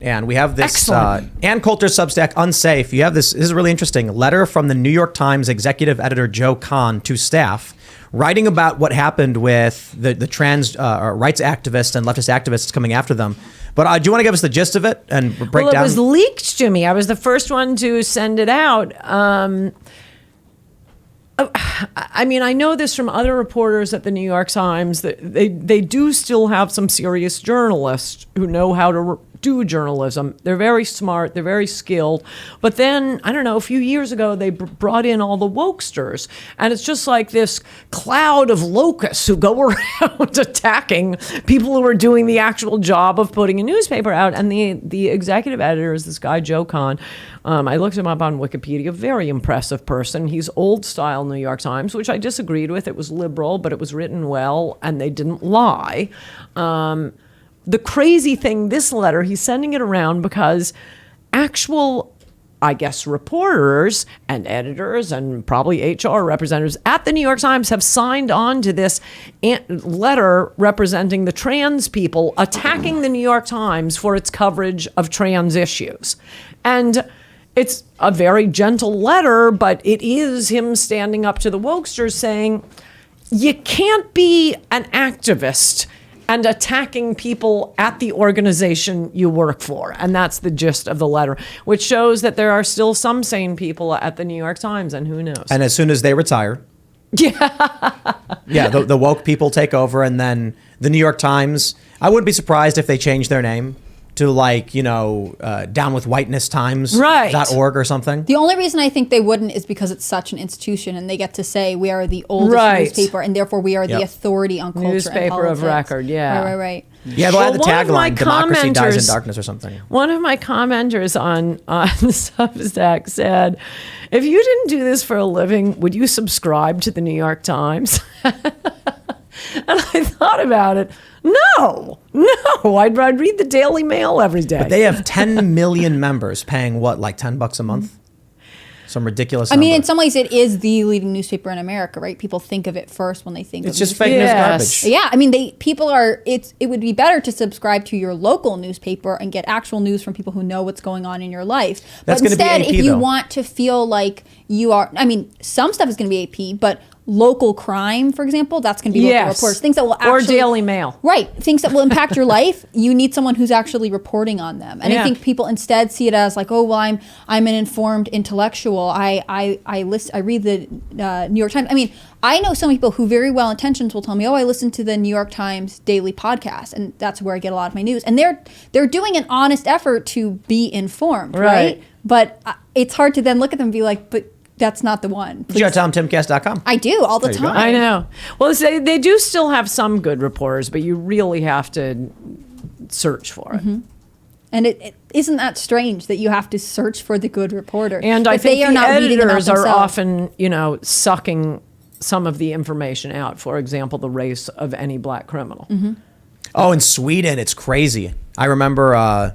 And we have this Excellent. Coulter Substack Unsafe. You have this is really interesting letter from the New York Times executive editor Joe Kahn to staff, writing about what happened with the trans rights activists and leftist activists coming after them. But do you want to give us the gist of it and break down? Well, it was leaked to me. I was the first one to send it out. I mean, I know this from other reporters at the New York Times that they do still have some serious journalists who know how to do journalism. They're very smart. They're very skilled. But then, I don't know, a few years ago, they brought in all the wokesters. And it's just like this cloud of locusts who go around attacking people who are doing the actual job of putting a newspaper out. And the executive editor is this guy, Joe Kahn. I looked him up on Wikipedia. Very impressive person. He's old style New York Times, which I disagreed with. It was liberal, but it was written well, and they didn't lie. The crazy thing, this letter, he's sending it around because actual, I guess, reporters and editors and probably HR representatives at the New York Times have signed on to this letter representing the trans people attacking the New York Times for its coverage of trans issues. And it's a very gentle letter, but it is him standing up to the wokesters saying, you can't be an activist and attacking people at the organization you work for. And that's the gist of the letter, which shows that there are still some sane people at the New York Times, and who knows. And as soon as they retire, the woke people take over, and then the New York Times, I wouldn't be surprised if they change their name to Down with Whiteness Times.org or something. The only reason I think they wouldn't is because it's such an institution and they get to say we are the oldest newspaper and therefore we are the authority on culture newspaper and politics. Of record, Right. Yeah, they'll add the tagline, democracy dies in darkness or something. One of my commenters on Substack said, if you didn't do this for a living, would you subscribe to the New York Times? And I thought about it. No, I'd read the Daily Mail every day. But they have 10 million members paying what, like $10 a month? Some ridiculous number. I mean, in some ways, it is the leading newspaper in America, right? People think of it first when they think of it's just fake news garbage. Yeah, I mean, it would be better to subscribe to your local newspaper and get actual news from people who know what's going on in your life. That's but instead, AP, if you though. want to feel like you are, I mean, some stuff is going to be AP, but local crime, for example, that's going to be local reporters. Things that will actually, or Daily Mail. Right. Things that will impact your life, you need someone who's actually reporting on them. And I think people instead see it as like, oh, well, I'm an informed intellectual. I read the New York Times. I mean, I know some people who very well intentioned will tell me, oh, I listen to the New York Times daily podcast, and that's where I get a lot of my news. And they're doing an honest effort to be informed, right? But it's hard to then look at them and be like, but that's not the one. You got to tell them timcast.com. I do all the time. I know. Well, they do still have some good reporters, but you really have to search for it. Mm-hmm. And it isn't that strange that you have to search for the good reporter. And I think the editors are often, sucking some of the information out. For example, the race of any black criminal. Mm-hmm. Oh, in Sweden, it's crazy. I remember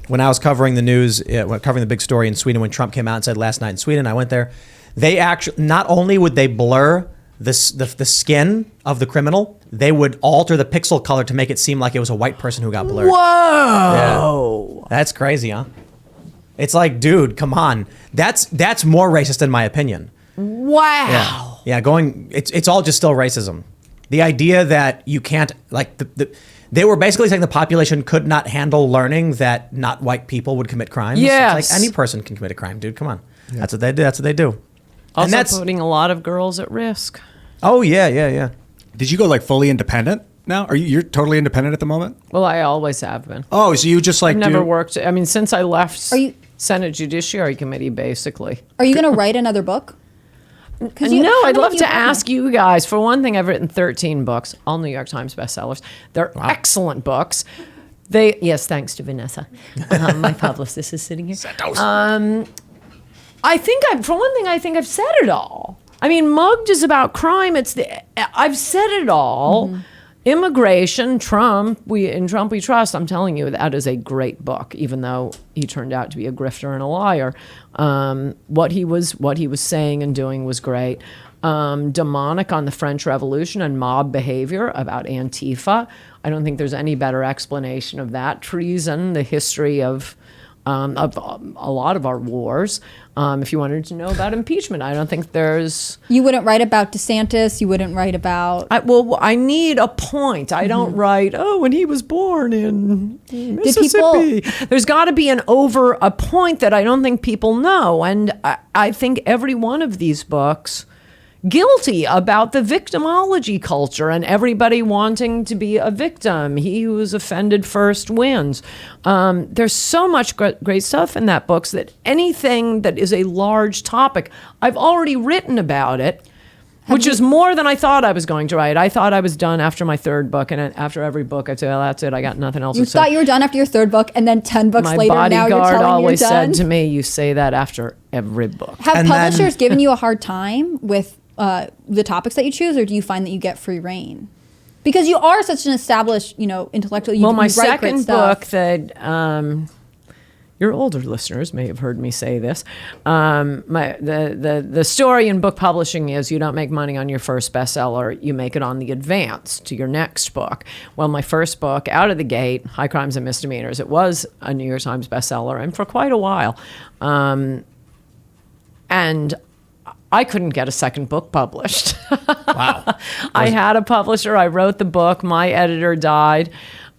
when I was covering the news, covering the big story in Sweden when Trump came out and said last night in Sweden, I went there. They actually, not only would they blur the skin of the criminal, they would alter the pixel color to make it seem like it was a white person who got blurred. Whoa! Yeah. That's crazy, huh? It's like, dude, come on. That's more racist in my opinion. Wow. Yeah, it's all just still racism. The idea that you can't, like, they were basically saying the population could not handle learning that not white people would commit crimes. Yes. It's like any person can commit a crime, dude. Come on. Yeah. That's what they do. Also and that's putting a lot of girls at risk. Oh, yeah. Did you go like fully independent now? You're totally independent at the moment? Well, I always have been. Oh, so you just like I've never worked. I mean, since I left Senate Judiciary Committee, basically. Are you going to write another book? No, I'd love to ask you guys. For one thing, I've written 13 books, all New York Times bestsellers. They're excellent books. Yes, thanks to Vanessa. My publicist is sitting here. I think I think I've said it all. I mean, Mugged is about crime. I've said it all. Mm-hmm. Immigration, Trump, In Trump We Trust. I'm telling you, that is a great book, even though he turned out to be a grifter and a liar. What he was saying and doing was great. Demonic on the French Revolution and mob behavior about Antifa. I don't think there's any better explanation of that. Treason, the history of a lot of our wars. If you wanted to know about impeachment, I don't think there's... You wouldn't write about DeSantis. You wouldn't write about... I need a point. I don't write, when he was born in Mississippi. There's got to be a point that I don't think people know. And I think every one of these books... guilty about the victimology culture and everybody wanting to be a victim. He who is offended first wins. There's so much great stuff in that book that anything that is a large topic, I've already written about it, which is more than I thought I was going to write. I thought I was done after my third book, and after every book I'd say, well, that's it, I got nothing else to say. You thought you were done after your third book, and then 10 books my later, now you're bodyguard telling always you're done? said to me, you say that after every book. Have And publishers then- given you a hard time with the topics that you choose, or do you find that you get free reign? Because you are such an established, intellectual. Well, my you write great second stuff. book that your older listeners may have heard me say this. The story in book publishing is you don't make money on your first bestseller, you make it on the advance to your next book. Well, my first book, out of the gate, High Crimes and Misdemeanors, it was a New York Times bestseller, and for quite a while. And I couldn't get a second book published. Wow. I had a publisher. I wrote the book. My editor died.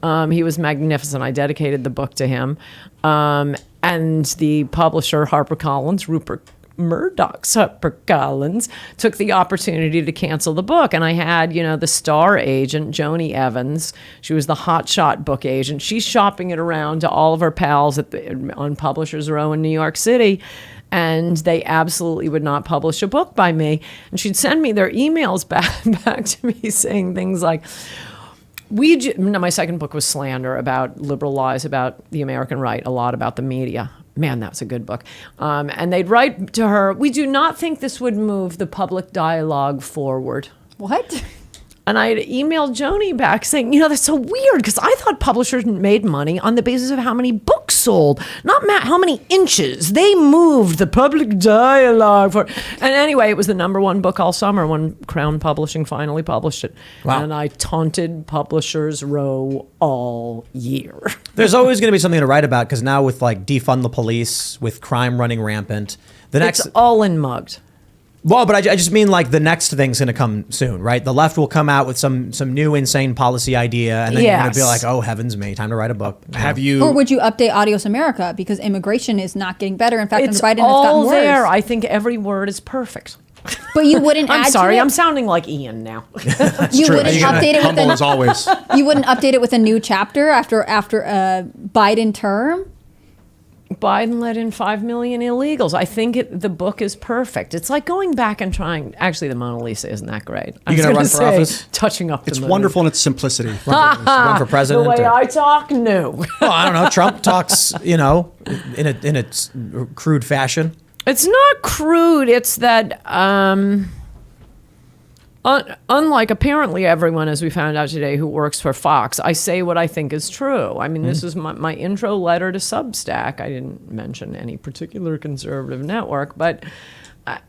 He was magnificent. I dedicated the book to him. And the publisher, HarperCollins, Rupert Murdoch's HarperCollins, took the opportunity to cancel the book. And I had, the star agent, Joni Evans. She was the hotshot book agent. She's shopping it around to all of her pals on Publishers Row in New York City. And they absolutely would not publish a book by me. And she'd send me their emails back to me saying things like, my second book was slander about liberal lies about the American right, a lot about the media. Man, that was a good book. And they'd write to her, we do not think this would move the public dialogue forward. What? And I emailed Joni back saying, that's so weird because I thought publishers made money on the basis of how many books sold, not how many inches. They moved the public dialogue. And anyway, it was the #1 book all summer when Crown Publishing finally published it. Wow. And I taunted Publishers Row all year. There's always going to be something to write about because now with defund the police, with crime running rampant, It's all in mugged. Well, but I just mean the next thing's going to come soon, right? The left will come out with some new insane policy idea, and then you're going to be like, oh, heavens me, time to write a book. Have you? Or would you update Adios America because immigration is not getting better? In fact, It's under Biden, it's gotten all worse. there. I think every word is perfect. But you wouldn't add I'm sorry, to it? I'm sounding like Ian now. You True. wouldn't You're update it with humble as always. You wouldn't update it with a new chapter after a Biden term? Biden let in 5 million illegals. I think the book is perfect. It's like going back and trying. Actually, the Mona Lisa isn't that great. You gonna run for office? Touching up It's the moon. wonderful in its simplicity. Run for president. The way or- I talk, no. Well, I don't know. Trump talks, in a crude fashion. It's not crude. It's that, unlike apparently everyone, as we found out today, who works for Fox, I say what I think is true. I mean, this is my intro letter to Substack. I didn't mention any particular conservative network, but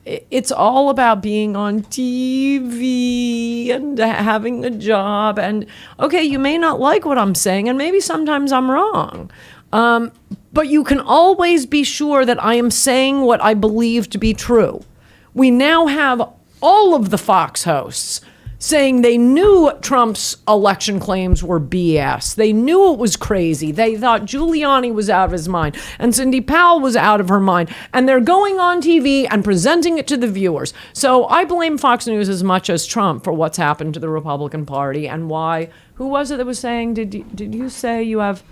it's all about being on TV and having a job. And, okay, you may not like what I'm saying, and maybe sometimes I'm wrong. But you can always be sure that I am saying what I believe to be true. We now have all of the Fox hosts saying they knew Trump's election claims were BS. They knew it was crazy. They thought Giuliani was out of his mind and Cindy Powell was out of her mind. And they're going on TV and presenting it to the viewers. So I blame Fox News as much as Trump for what's happened to the Republican Party and why. Who was it that was saying, did you say you have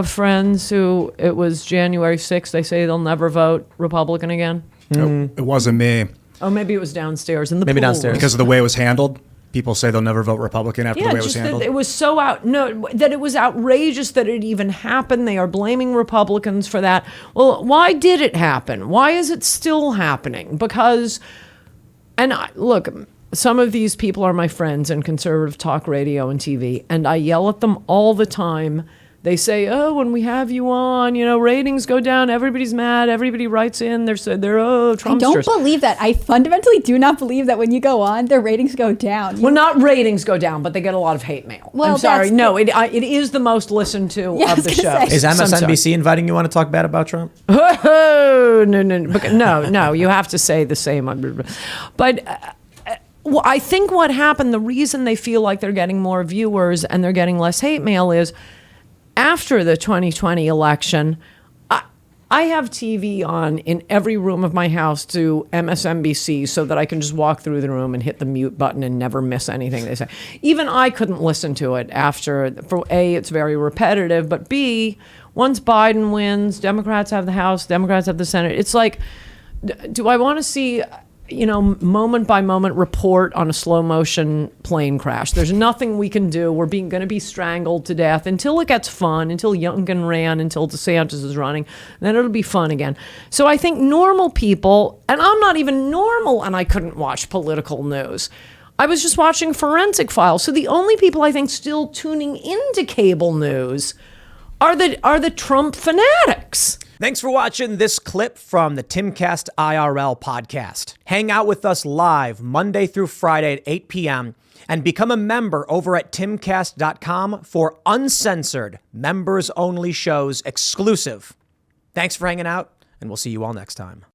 friends who it was January 6th, they say they'll never vote Republican again? It wasn't me. Oh, maybe it was downstairs in the Maybe pool downstairs. room. Because of the way it was handled. People say they'll never vote Republican after the way it was just that handled. it was so that it was outrageous that it even happened. They are blaming Republicans for that. Well, why did it happen? Why is it still happening? Because, look, some of these people are my friends in conservative talk radio and TV, and I yell at them all the time they say, oh, when we have you on, ratings go down, everybody's mad, everybody writes in, they're Trumpsters. I don't believe that. I fundamentally do not believe that when you go on, their ratings go down. Well, not ratings go down, but they get a lot of hate mail. Well, I'm sorry. No, it is the most listened to Yeah, I of was the gonna show. say. Is MSNBC inviting you on to talk bad about Trump? Oh, no, you have to say the same. But well, I think what happened, the reason they feel like they're getting more viewers and they're getting less hate mail is after the 2020 election, I have TV on in every room of my house to MSNBC so that I can just walk through the room and hit the mute button and never miss anything they say. Even I couldn't listen to it after, for A, it's very repetitive, but B, once Biden wins, Democrats have the House, Democrats have the Senate. It's like, do I want to see, moment by moment report on a slow motion plane crash? There's nothing we can do. We're going to be strangled to death until it gets fun, until Youngkin ran, until DeSantis is running. Then it'll be fun again. So I think normal people, and I'm not even normal, and I couldn't watch political news. I was just watching Forensic Files. So the only people I think still tuning into cable news are the Trump fanatics. Thanks for watching this clip from the Timcast IRL podcast. Hang out with us live Monday through Friday at 8 p.m. and become a member over at timcast.com for uncensored, members-only shows exclusive. Thanks for hanging out, and we'll see you all next time.